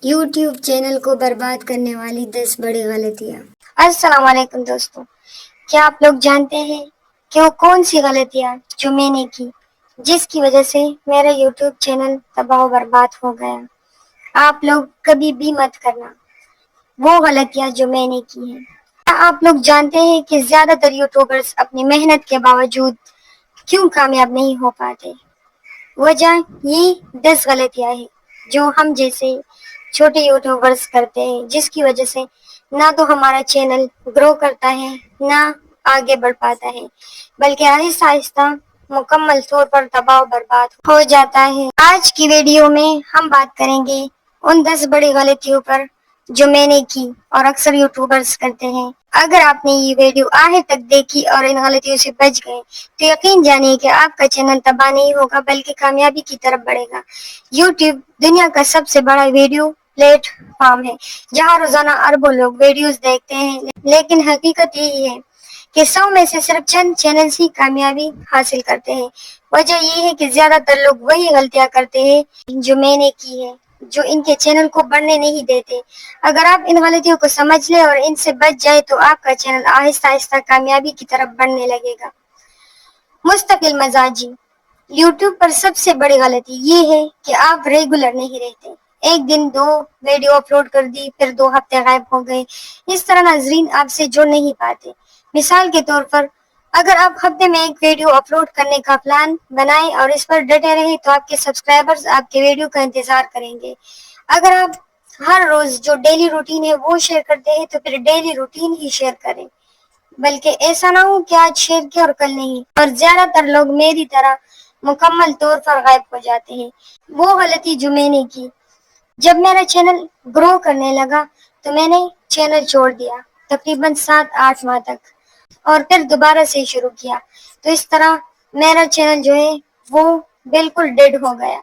YouTube channel کو برباد کرنے والی 10 بڑی غلطیاں۔ السلام علیکم دوستو، کیا آپ لوگ جانتے ہیں کہ وہ کون سی غلطیاں جو میں نے کی جس کی وجہ سے میرا یوٹیوب چینل تباہ و برباد ہو گیا؟ آپ لوگ کبھی بھی مت کرنا وہ غلطیاں جو میں نے کی ہیں۔ کیا آپ لوگ جانتے ہیں کہ زیادہ تر یوٹیوبرز اپنی محنت کے باوجود کیوں کامیاب نہیں ہو پاتے؟ وجہ یہ 10 غلطیاں ہیں جو ہم جیسے چھوٹے یوٹیوبرز کرتے ہیں، جس کی وجہ سے نہ تو ہمارا چینل گرو کرتا ہے نہ آگے بڑھ پاتا ہے، بلکہ آہستہ آہستہ مکمل طور پر تباہ و برباد ہو جاتا ہے۔ آج کی ویڈیو میں ہم بات کریں گے ان 10 بڑی غلطیوں پر جو میں نے کی اور اکثر یوٹیوبرز کرتے ہیں۔ اگر آپ نے یہ ویڈیو آخر تک دیکھی اور ان غلطیوں سے بچ گئے تو یقین جانیے کہ آپ کا چینل تباہ نہیں ہوگا بلکہ کامیابی کی طرف بڑھے گا۔ یوٹیوب دنیا کا سب سے بڑا ویڈیو پلیٹ فارم ہے جہاں روزانہ اربوں لوگ ویڈیوز دیکھتے ہیں، لیکن حقیقت یہی ہے کہ 100 میں سے صرف چند چینلز ہی کامیابی حاصل کرتے ہیں۔ وجہ یہ ہے کہ زیادہ تر لوگ وہی غلطیاں کرتے ہیں جو میں نے کی ہے، جو ان کے چینل کو بڑھنے نہیں دیتے۔ اگر آپ ان غلطیوں کو سمجھ لیں اور ان سے بچ جائے تو آپ کا چینل آہستہ آہستہ کامیابی کی طرف بڑھنے لگے گا۔ مستقل مزاجی۔ یوٹیوب پر سب سے بڑی غلطی یہ ہے کہ آپ ریگولر نہیں رہتے۔ ایک دن 2 ویڈیو اپلوڈ کر دی، پھر 2 ہفتے غائب ہو گئے۔ اس طرح ناظرین آپ سے جڑ نہیں پاتے۔ مثال کے طور پر اگر آپ ہفتے میں ایک ویڈیو اپلوڈ کرنے کا پلان بنائیں اور اس پر ڈٹے رہیں تو آپ کے سبسکرائبرز آپ کے ویڈیو کا انتظار کریں گے۔ اگر آپ ہر روز جو ڈیلی روٹین ہے وہ شیئر کرتے ہیں تو پھر ڈیلی روٹین ہی شیئر کریں، بلکہ ایسا نہ ہو کہ آج شیئر کیا اور کل نہیں۔ اور زیادہ تر لوگ میری طرح مکمل طور پر غائب ہو جاتے ہیں۔ وہ غلطی جو میں نے کی، جب میرا چینل گرو کرنے لگا تو میں نے چینل چھوڑ دیا تقریباً 7-8 ماہ تک، اور پھر دوبارہ سے شروع کیا، تو اس طرح میرا چینل جو ہے وہ بالکل ڈیڈ ہو گیا۔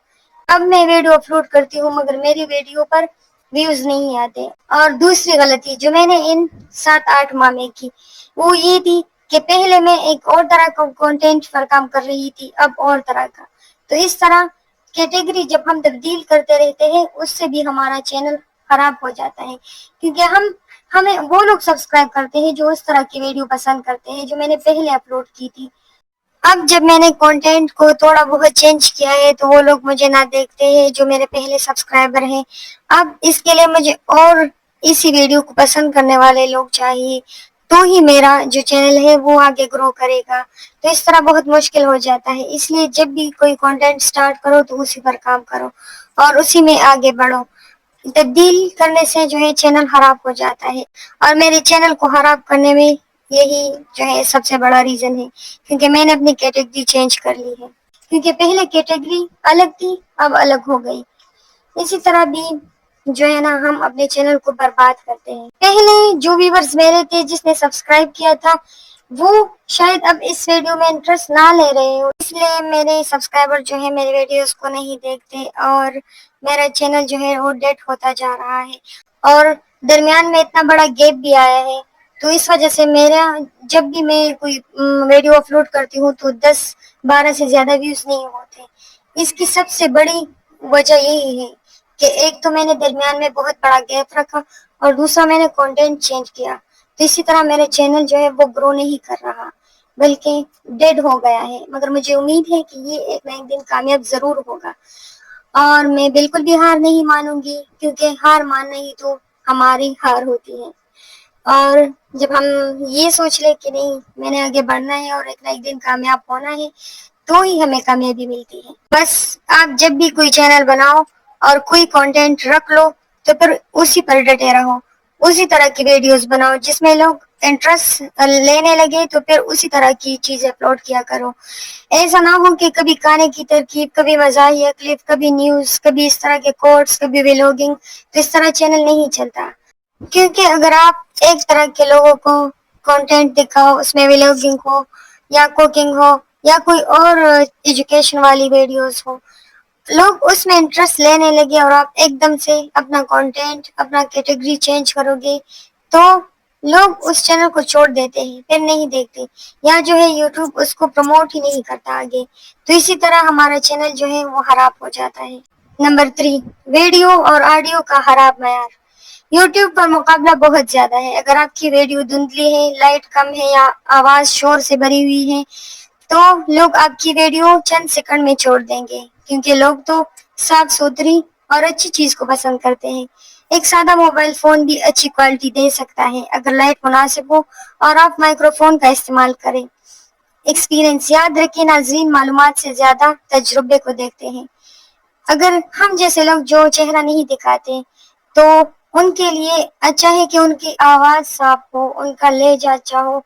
اب میں ویڈیو اپلوڈ کرتی ہوں مگر میری ویڈیو پر ویوز نہیں آتے۔ اور دوسری غلطی جو میں نے ان 7-8 ماہ میں کی وہ یہ تھی کہ پہلے میں ایک اور طرح کا کنٹینٹ پر کام کر رہی تھی، اب اور طرح کا، تو اس طرح کیٹیگری جب ہم تبدیل کرتے رہتے ہیں اس سے بھی ہمارا چینل خراب ہو جاتا ہے، کیونکہ ہمیں وہ لوگ سبسکرائب کرتے ہیں جو اس طرح کی ویڈیو پسند کرتے ہیں جو میں نے پہلے اپلوڈ کی تھی۔ اب جب میں نے کنٹینٹ کو تھوڑا بہت چینج کیا ہے تو وہ لوگ مجھے نہ دیکھتے ہیں جو میرے پہلے سبسکرائبر ہیں۔ اب اس کے لیے مجھے اور اسی ویڈیو کو پسند کرنے والے لوگ چاہیے تو ہی میرا جو چینل ہے وہ آگے گرو کرے گا، تو اس طرح بہت مشکل ہو جاتا ہے۔ اس لیے جب بھی کوئی کنٹینٹ سٹارٹ کرو تو اسی پر کام کرو اور اسی میں آگے بڑھو۔ تبدیل کرنے سے جو ہے چینل خراب ہو جاتا ہے، اور میرے چینل کو خراب کرنے میں یہی جو ہے سب سے بڑا ریزن ہے، کیونکہ میں نے اپنی کیٹیگری چینج کر لی ہے، کیونکہ پہلے کیٹیگری الگ تھی اب الگ ہو گئی۔ اسی طرح بھی جو ہے نا ہم اپنے چینل کو برباد کرتے ہیں۔ پہلے جو ویورز میرے تھے جس نے سبسکرائب کیا تھا وہ شاید اب اس ویڈیو میں انٹرسٹ نہ لے رہے ہو، اس لیے میرے سبسکرائبر جو ہے میرے ویڈیوز کو نہیں دیکھتے اور میرا چینل جو ہے وہ ڈیڈ ہوتا جا رہا ہے، اور درمیان میں اتنا بڑا گیپ بھی آیا ہے، تو اس وجہ سے میرا جب بھی میں کوئی ویڈیو اپلوڈ کرتی ہوں تو 10-12 سے زیادہ ویوز نہیں ہوتے۔ اس کی سب سے بڑی وجہ یہی ہے کہ ایک تو میں نے درمیان میں بہت بڑا گیپ رکھا اور دوسرا میں نے کنٹینٹ چینج کیا، تو اسی طرح میرا چینل جو ہے وہ گرو نہیں کر رہا بلکہ ڈیڈ ہو گیا ہے، مگر مجھے امید ہے کہ یہ ایک نہ ایک دن کامیاب ضرور ہوگا، اور میں بالکل بھی ہار نہیں مانوں گی، کیونکہ ہار ماننا ہی تو ہماری ہار ہوتی ہے۔ اور جب ہم یہ سوچ لیں کہ نہیں میں نے آگے بڑھنا ہے اور ایک نہ ایک دن کامیاب ہونا ہے تو ہی ہمیں کامیابی ملتی ہے۔ بس آپ جب بھی کوئی چینل بناؤ اور کوئی کنٹینٹ رکھ لو تو پھر اسی پر ڈٹے رہو، اسی طرح کی ویڈیوز بناؤ جس میں لوگ انٹرسٹ لینے لگے تو پھر اسی طرح کی چیزیں اپلوڈ کیا کرو۔ ایسا نہ ہو کہ کبھی کھانے کی ترکیب، کبھی مزاحیہ کلپ، کبھی نیوز، کبھی اس طرح کے کوٹس، کبھی ویلوگنگ، تو اس طرح چینل نہیں چلتا، کیونکہ اگر آپ ایک طرح کے لوگوں کو کنٹینٹ دکھاؤ، اس میں ویلوگنگ ہو یا کوکنگ ہو یا کوئی اور ایجوکیشن والی ویڈیوز ہو، لوگ اس میں انٹرسٹ لینے لگے اور آپ ایک دم سے اپنا کنٹینٹ، اپنا کیٹیگری چینج کرو گے تو لوگ اس چینل کو چھوڑ دیتے ہیں، پھر نہیں دیکھتے، یا جو ہے یوٹیوب اس کو پروموٹ ہی نہیں کرتا آگے، تو اسی طرح ہمارا چینل جو ہے وہ خراب ہو جاتا ہے۔ نمبر 3، ویڈیو اور آڈیو کا خراب معیار۔ یوٹیوب پر مقابلہ بہت زیادہ ہے۔ اگر آپ کی ویڈیو دھندلی ہے، لائٹ کم ہے یا آواز شور سے بھری ہوئی ہے تو لوگ آپ کی ویڈیو چند سیکنڈ میں چھوڑ دیں گے، کیونکہ لوگ تو صاف ستھری اور اچھی چیز کو پسند کرتے ہیں۔ ایک سادہ موبائل فون بھی اچھی کوالٹی دے سکتا ہے اگر لائٹ مناسب ہو اور آپ مائکرو فون کا استعمال کریں۔ ایکسپیرینس، یاد رکھیں ناظرین معلومات سے زیادہ تجربے کو دیکھتے ہیں۔ اگر ہم جیسے لوگ جو چہرہ نہیں دکھاتے تو ان کے لیے اچھا ہے کہ ان کی آواز صاف ہو، ان کا لہجہ اچھا ہو،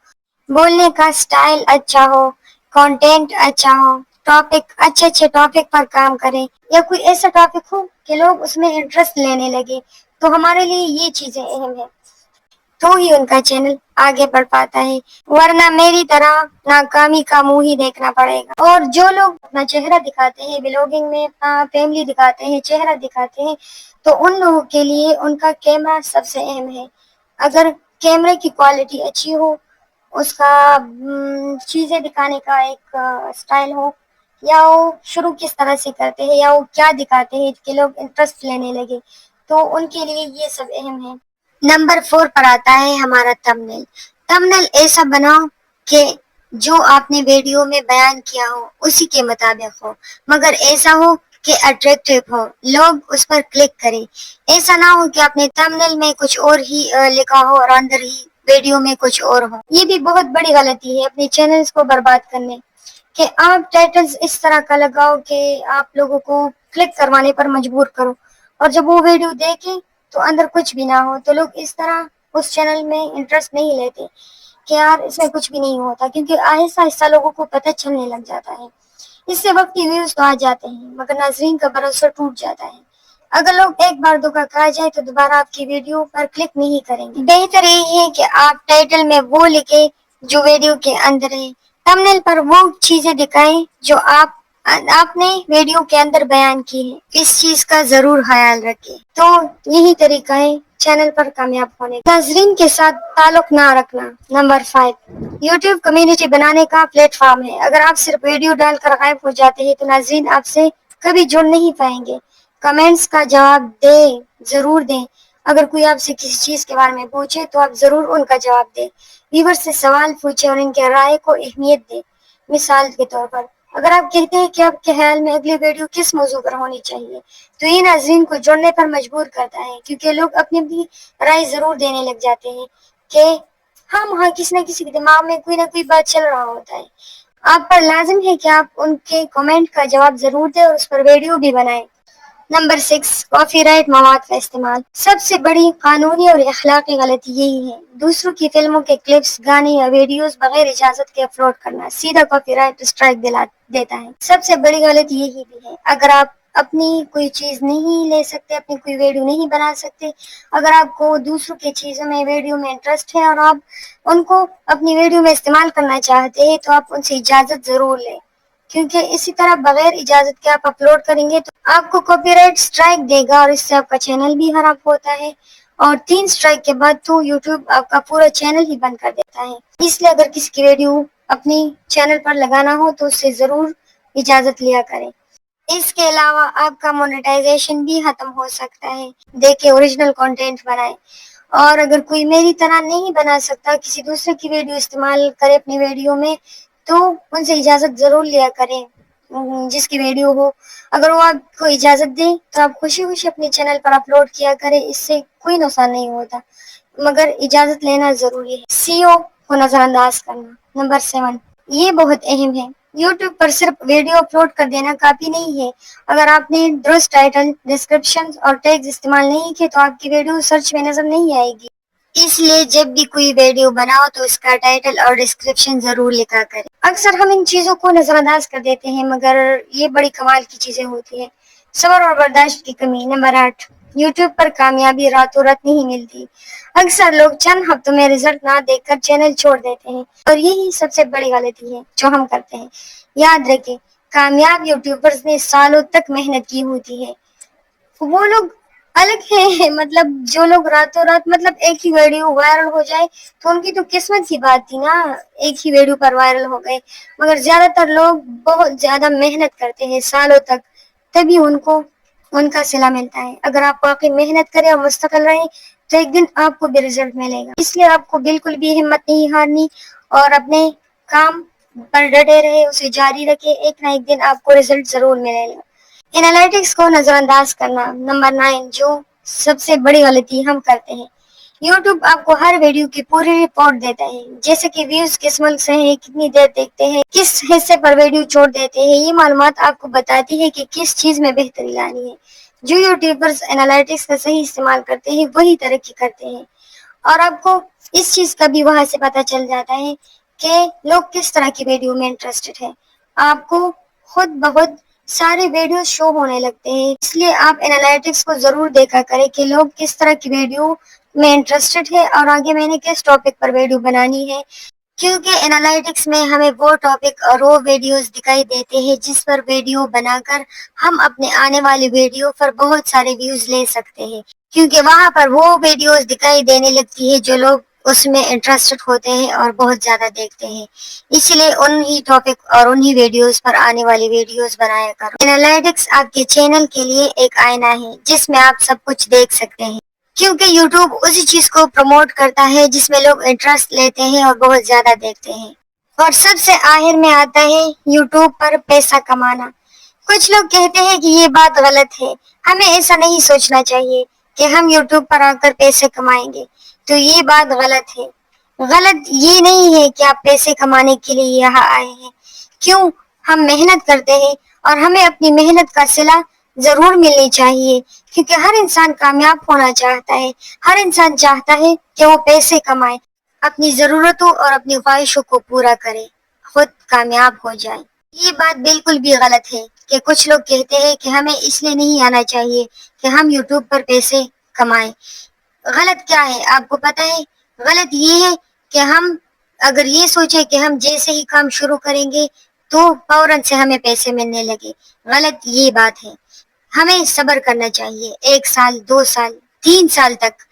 بولنے کا سٹائل اچھا ہو، کانٹینٹ اچھا ہو، ٹاپک اچھے ٹاپک پر کام کریں یا کوئی ایسا ٹاپک ہو کہ لوگ اس میں انٹرسٹ لینے لگے، تو ہمارے لیے یہ چیزیں اہم ہیں، تو ہی ان کا چینل آگے بڑھ پاتا ہے، ورنہ میری طرح ناکامی کا منہ ہی دیکھنا پڑے گا۔ اور جو لوگ اپنا چہرہ دکھاتے ہیں، بلاگنگ میں فیملی دکھاتے ہیں، چہرہ دکھاتے ہیں، تو ان لوگوں کے لیے ان کا کیمرہ سب سے اہم ہے۔ اگر کیمرے کی کوالٹی اچھی ہو، اس کا چیزیں دکھانے کا ایک سٹائل ہو، یا وہ شروع کس طرح سے کرتے ہیں یا وہ کیا دکھاتے ہیں کہ لوگ انٹرسٹ لینے لگے، تو ان کے لیے یہ سب اہم ہے۔ نمبر 4 پر آتا ہے ہمارا تمبنیل۔ تمبنیل ایسا بناؤ کہ جو آپ نے ویڈیو میں بیان کیا ہو اسی کے مطابق ہو، مگر ایسا ہو کہ اٹریکٹیو ہو، لوگ اس پر کلک کریں۔ ایسا نہ ہو کہ آپ نے تمبنیل میں کچھ اور ہی لکھا ہو اور اندر ہی ویڈیو میں کچھ اور ہو۔ یہ بھی بہت بڑی غلطی ہے اپنے چینلز کو برباد کرنے، کہ آپ ٹائٹلز اس طرح کا لگاؤ کہ آپ لوگوں کو کلک کروانے پر مجبور کرو، اور جب وہ ویڈیو دیکھیں تو اندر کچھ بھی نہ ہو، تو لوگ اس طرح اس چینل میں انٹرسٹ نہیں لیتے کہ یار اس میں کچھ بھی نہیں ہوتا، کیونکہ آہستہ آہستہ لوگوں کو پتہ چلنے لگ جاتا ہے۔ اس سے وقت کی ویوز تو آ جاتے ہیں مگر ناظرین کا بھروسہ ٹوٹ جاتا ہے۔ اگر لوگ ایک بار دھوکا کھا جائے تو دوبارہ آپ کی ویڈیو پر کلک نہیں کریں گے۔ بہتر یہ ہے کہ آپ ٹائٹل میں وہ لکھیں جو ویڈیو کے اندر ہے، تمبنیل پر وہ چیزیں دکھائیں جو آپ نے ویڈیو کے اندر بیان کی ہے۔ اس چیز کا ضرور خیال رکھیں۔ تو یہی طریقہ ہے چینل پر کامیاب ہونے کا۔ ناظرین کے ساتھ تعلق نہ رکھنا۔ نمبر 5، یوٹیوب کمیونٹی بنانے کا پلیٹ فارم ہے۔ اگر آپ صرف ویڈیو ڈال کر غائب ہو جاتے ہیں تو ناظرین آپ سے کبھی جڑ نہیں پائیں گے۔ کمنٹس کا جواب ضرور دیں۔ اگر کوئی آپ سے کسی چیز کے بارے میں پوچھے تو آپ ضرور ان کا جواب دیں۔ ویور سے سوال پوچھیں اور ان کے رائے کو اہمیت دیں۔ مثال کے طور پر اگر آپ کہتے ہیں کہ آپ کے خیال میں اگلی ویڈیو کس موضوع پر ہونی چاہیے، تو یہ ناظرین کو جڑنے پر مجبور کرتا ہے، کیونکہ لوگ اپنی اپنی رائے ضرور دینے لگ جاتے ہیں کہ ہاں کسی نہ کسی کے دماغ میں کوئی نہ کوئی بات چل رہا ہوتا ہے۔ آپ پر لازم ہے کہ آپ ان کے کمنٹ کا جواب ضرور دیں اور اس پر ویڈیو بھی بنائیں۔ نمبر 6، کاپی رائٹ مواد کا استعمال۔ سب سے بڑی قانونی اور اخلاقی غلطی یہی ہے، دوسروں کی فلموں کے کلپس، گانے یا ویڈیوز بغیر اجازت کے اپلوڈ کرنا سیدھا کاپی رائٹ اسٹرائک دیتا ہے۔ سب سے بڑی غلطی یہی بھی ہے، اگر آپ اپنی کوئی چیز نہیں لے سکتے، اپنی کوئی ویڈیو نہیں بنا سکتے، اگر آپ کو دوسروں کی چیزوں میں ویڈیو میں انٹرسٹ ہے اور آپ ان کو اپنی ویڈیو میں استعمال کرنا چاہتے ہیں تو آپ ان سے اجازت ضرور لیں، کیونکہ اسی طرح بغیر اجازت کے آپ اپلوڈ کریں گے تو آپ کو کاپی رائٹ سٹرائک دے گا اور اس سے آپ کا چینل بھی خراب ہوتا ہے، اور 3 سٹرائک کے بعد تو یوٹیوب آپ کا پورا چینل ہی بند کر دیتا ہے۔ اس لیے اگر کسی کی ویڈیو اپنی چینل پر لگانا ہو تو اس سے ضرور اجازت لیا کریں۔ اس کے علاوہ آپ کا مونیٹائزیشن بھی ختم ہو سکتا ہے۔ دیکھیں اوریجنل کنٹینٹ بنائیں، اور اگر کوئی میری طرح نہیں بنا سکتا، کسی دوسرے کی ویڈیو استعمال کرے اپنی ویڈیو میں، تو ان سے اجازت ضرور لیا کریں جس کی ویڈیو ہو۔ اگر وہ آپ کو اجازت دیں تو آپ خوشی خوشی اپنے چینل پر اپلوڈ کیا کریں، اس سے کوئی نقصان نہیں ہوتا، مگر اجازت لینا ضروری ہے۔ SEO کو نظر انداز کرنا۔ نمبر 7، یہ بہت اہم ہے، یوٹیوب پر صرف ویڈیو اپلوڈ کر دینا کافی نہیں ہے۔ اگر آپ نے درست ٹائٹل، ڈسکرپشن اور ٹیگز استعمال نہیں کیے تو آپ کی ویڈیو سرچ میں نظر نہیں آئے گی۔ اس لیے جب بھی کوئی ویڈیو بناؤ تو اس کا ٹائٹل اور ڈسکرپشن ضرور لکھا کریں۔ اکثر ہم ان چیزوں کو نظر انداز کر دیتے ہیں مگر یہ بڑی کمال کی چیزیں ہوتی ہیں۔ صبر اور برداشت کی کمی۔ نمبر 8، یوٹیوب پر کامیابی راتوں رات نہیں ملتی۔ اکثر لوگ چند ہفتوں میں رزلٹ نہ دیکھ کر چینل چھوڑ دیتے ہیں، اور یہی سب سے بڑی غلطی ہے جو ہم کرتے ہیں۔ یاد رکھیں کامیاب یوٹیوبرز نے سالوں تک محنت کی ہوتی ہے، وہ لوگ الگ ہیں، مطلب جو لوگ راتوں رات ایک ہی ویڈیو وائرل ہو جائے تو ان کی تو قسمت کی بات تھی نا، ایک ہی ویڈیو پر وائرل ہو گئے، مگر زیادہ تر لوگ بہت زیادہ محنت کرتے ہیں سالوں تک، تبھی ان کو ان کا صلہ ملتا ہے۔ اگر آپ واقعی محنت کریں اور مستقل رہیں تو ایک دن آپ کو بھی رزلٹ ملے گا۔ اس لیے آپ کو بالکل بھی ہمت نہیں ہارنی اور اپنے کام پر ڈٹے رہے، اسے جاری رکھے، ایک نہ ایک دن آپ کو رزلٹ ضرور ملے گا۔ انالائٹکس کو نظر انداز کرنا، نمبر 9 جو سب سے بڑی غلطی ہم کرتے ہیں۔ یوٹیوب آپ کو ہر ویڈیو کی پوری رپورٹ دیتا ہے، جیسے کہ ویوز کس ملک سے ہیں، کتنی دیر دیکھتے ہیں، کس حصے پر ویڈیو چھوڑ دیتے ہیں۔ یہ معلومات آپ کو بتاتی ہے کہ کس چیز میں بہتری لانی ہے۔ جو یوٹیوبرز انالائٹکس کا صحیح استعمال کرتے ہیں وہی ترقی کرتے ہیں، اور آپ کو اس چیز کا بھی وہاں سے پتہ چل جاتا ہے کہ لوگ کس طرح کی ویڈیو میں انٹرسٹڈ ہے۔ آپ کو خود بخود سارے ویڈیو شو ہونے لگتے ہیں، اس لیے آپ انالائٹکس کو ضرور دیکھا کریں کہ لوگ کس طرح کی ویڈیو میں انٹرسٹڈ ہے اور آگے میں نے کس ٹاپک پر ویڈیو بنانی ہے، کیونکہ انالائٹکس میں ہمیں وہ ٹاپک اور وہ ویڈیوز دکھائی دیتے ہیں جس پر ویڈیو بنا کر ہم اپنے آنے والی ویڈیو پر بہت سارے ویوز لے سکتے ہیں، کیونکہ وہاں پر وہ ویڈیوز دکھائی دینے لگتی ہے جو لوگ اس میں انٹرسٹڈ ہوتے ہیں اور بہت زیادہ دیکھتے ہیں۔ اس لیے انہی ٹاپک اور انہی ویڈیوز پر آنے والی ویڈیوز بنایا کرو۔ انالائٹکس آپ کے چینل کے لیے ایک آئینہ ہے جس میں آپ سب کچھ دیکھ سکتے ہیں، کیونکہ یوٹیوب اسی چیز کو پروموٹ کرتا ہے جس میں لوگ انٹرسٹ لیتے ہیں اور بہت زیادہ دیکھتے ہیں۔ اور سب سے آخر میں آتا ہے یوٹیوب پر پیسہ کمانا۔ کچھ لوگ کہتے ہیں کہ یہ بات غلط ہے، ہمیں ایسا نہیں سوچنا چاہیے کہ ہم یوٹیوب پر آ کر پیسے کمائیں گے، تو یہ بات غلط ہے۔ غلط یہ نہیں ہے کہ آپ پیسے کمانے کے لیے یہاں آئے ہیں، کیوں ہم محنت کرتے ہیں اور ہمیں اپنی محنت کا صلہ ضرور ملنی چاہیے، کیونکہ ہر انسان کامیاب ہونا چاہتا ہے، ہر انسان چاہتا ہے کہ وہ پیسے کمائے، اپنی ضرورتوں اور اپنی خواہشوں کو پورا کرے، خود کامیاب ہو جائے۔ یہ بات بالکل بھی غلط ہے کہ کچھ لوگ کہتے ہیں کہ ہمیں اس لیے نہیں آنا چاہیے کہ ہم یوٹیوب پر پیسے کمائیں۔ غلط کیا ہے آپ کو پتہ ہے؟ غلط یہ ہے کہ ہم اگر یہ سوچیں کہ ہم جیسے ہی کام شروع کریں گے تو فوراً سے ہمیں پیسے ملنے لگے، غلط یہ بات ہے۔ ہمیں صبر کرنا چاہیے، 1 سال 2 سال 3 سال تک،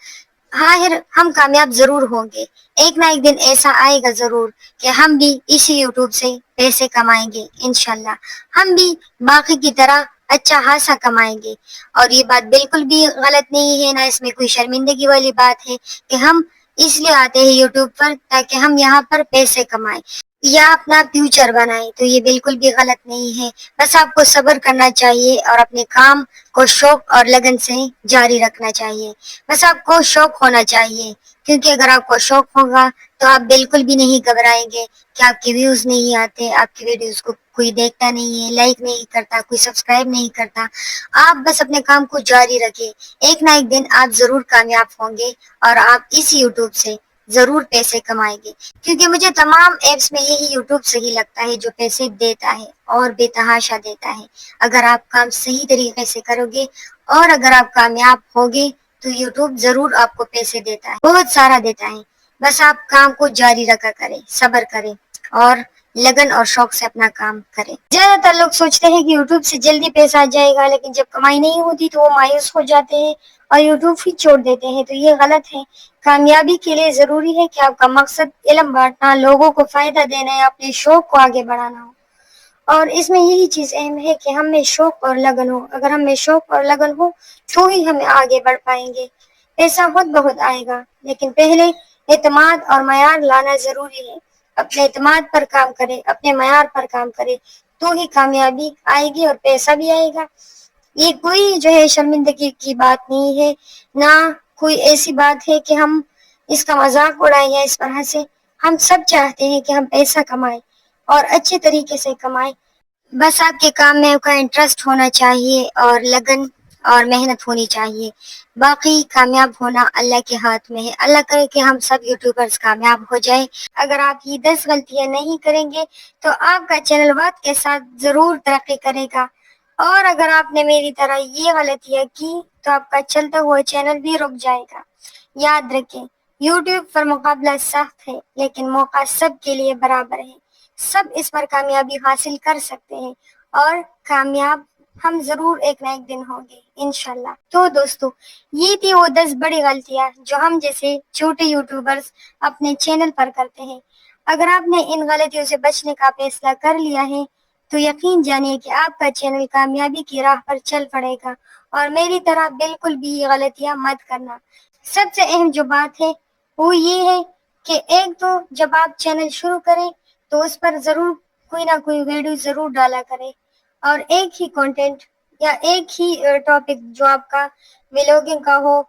آخر ہم کامیاب ضرور ہوں گے۔ ایک نہ ایک دن ایسا آئے گا ضرور کہ ہم بھی اسی یوٹیوب سے پیسے کمائیں گے، انشاءاللہ ہم بھی باقی کی طرح اچھا خاصا کمائیں گے۔ اور یہ بات بالکل بھی غلط نہیں ہے، نہ اس میں کوئی شرمندگی والی بات ہے کہ ہم اس لیے آتے ہیں یوٹیوب پر تاکہ ہم یہاں پر پیسے کمائیں یا اپنا فیوچر بنائیں، تو یہ بالکل بھی غلط نہیں ہے۔ بس آپ کو صبر کرنا چاہیے اور اپنے کام کو شوق اور لگن سے جاری رکھنا چاہیے۔ بس آپ کو شوق ہونا چاہیے، کیونکہ اگر آپ کو شوق ہوگا تو آپ بالکل بھی نہیں گھبرائیں گے کہ آپ کے ویوز نہیں آتے، آپ کی ویڈیوز کو کوئی دیکھتا نہیں ہے، لائک نہیں کرتا، کوئی سبسکرائب نہیں کرتا۔ آپ بس اپنے کام کو جاری رکھیں، ایک نہ ایک دن آپ ضرور کامیاب ہوں گے اور آپ اس یوٹیوب سے ضرور پیسے کمائیں گے، کیونکہ مجھے تمام ایپس میں یہی یوٹیوب صحیح لگتا ہے جو پیسے دیتا ہے اور بے تحاشا دیتا ہے۔ اگر آپ کام صحیح طریقے سے کرو گے اور اگر آپ کامیاب ہوگے تو یوٹیوب ضرور آپ کو پیسے دیتا ہے، بہت سارا دیتا ہے۔ بس آپ کام کو جاری رکھا کریں، صبر کریں اور لگن اور شوق سے اپنا کام کریں۔ زیادہ تر لوگ سوچتے ہیں کہ یوٹیوب سے جلدی پیسہ آ جائے گا، لیکن جب کمائی نہیں ہوتی تو وہ مایوس ہو جاتے ہیں اور یوٹیوب ہی چھوڑ دیتے ہیں، تو یہ غلط ہے۔ کامیابی کے لیے ضروری ہے کہ آپ کا مقصد علم بانٹنا، لوگوں کو فائدہ دینا یا اپنے شوق کو آگے بڑھانا ہو، اور اس میں یہی چیز اہم ہے کہ ہم میں شوق اور لگن ہو۔ اگر ہم میں شوق اور لگن ہو تو ہی ہم آگے بڑھ پائیں گے۔ پیسہ خود بہت آئے گا، لیکن پہلے اعتماد اور معیار لانا ضروری ہے۔ اپنے اعتماد پر کام کرے، اپنے معیار پر کام کرے تو ہی کامیابی آئے گی اور پیسہ بھی آئے گا۔ یہ کوئی جو ہے شرمندگی کی بات نہیں ہے، نہ کوئی ایسی بات ہے کہ ہم اس کا مذاق اڑائیں یا اس پر ہنسیں۔ ہم سب چاہتے ہیں کہ ہم پیسہ کمائیں اور اچھے طریقے سے کمائیں، بس آپ کے کام میں آپ کا انٹرسٹ ہونا چاہیے اور لگن اور محنت ہونی چاہیے۔ باقی کامیاب ہونا اللہ کے ہاتھ میں ہے۔ اللہ کرے کہ ہم سب یوٹیوبرز کامیاب ہو جائیں۔ اگر آپ یہ 10 غلطیاں نہیں کریں گے تو آپ کا چینل وقت کے ساتھ ضرور ترقی کرے گا، اور اگر آپ نے میری طرح یہ غلطیاں کی تو آپ کا چلتا ہوا چینل بھی رک جائے گا۔ یاد رکھیں، یوٹیوب پر مقابلہ سخت ہے لیکن موقع سب کے لیے برابر ہے۔ سب اس پر کامیابی حاصل کر سکتے ہیں اور کامیاب ہم ضرور ایک نہ ایک دن ہوں گے انشاءاللہ۔ تو دوستو، یہ تھی وہ 10 بڑی غلطیاں جو ہم جیسے چھوٹے یوٹیوبرز اپنے چینل پر کرتے ہیں۔ اگر آپ نے ان غلطیوں سے بچنے کا فیصلہ کر لیا ہے تو یقین جانیے کہ آپ کا چینل کامیابی کی راہ پر چل پڑے گا، اور میری طرح بالکل بھی یہ غلطیاں مت کرنا۔ سب سے اہم جو بات ہے وہ یہ ہے کہ ایک تو جب آپ چینل شروع کریں تو اس پر ضرور کوئی نہ کوئی ویڈیو ضرور ڈالا کریں، اور ایک ہی کنٹینٹ یا ایک ہی ٹاپک جو آپ کا ولاگنگ کا ہو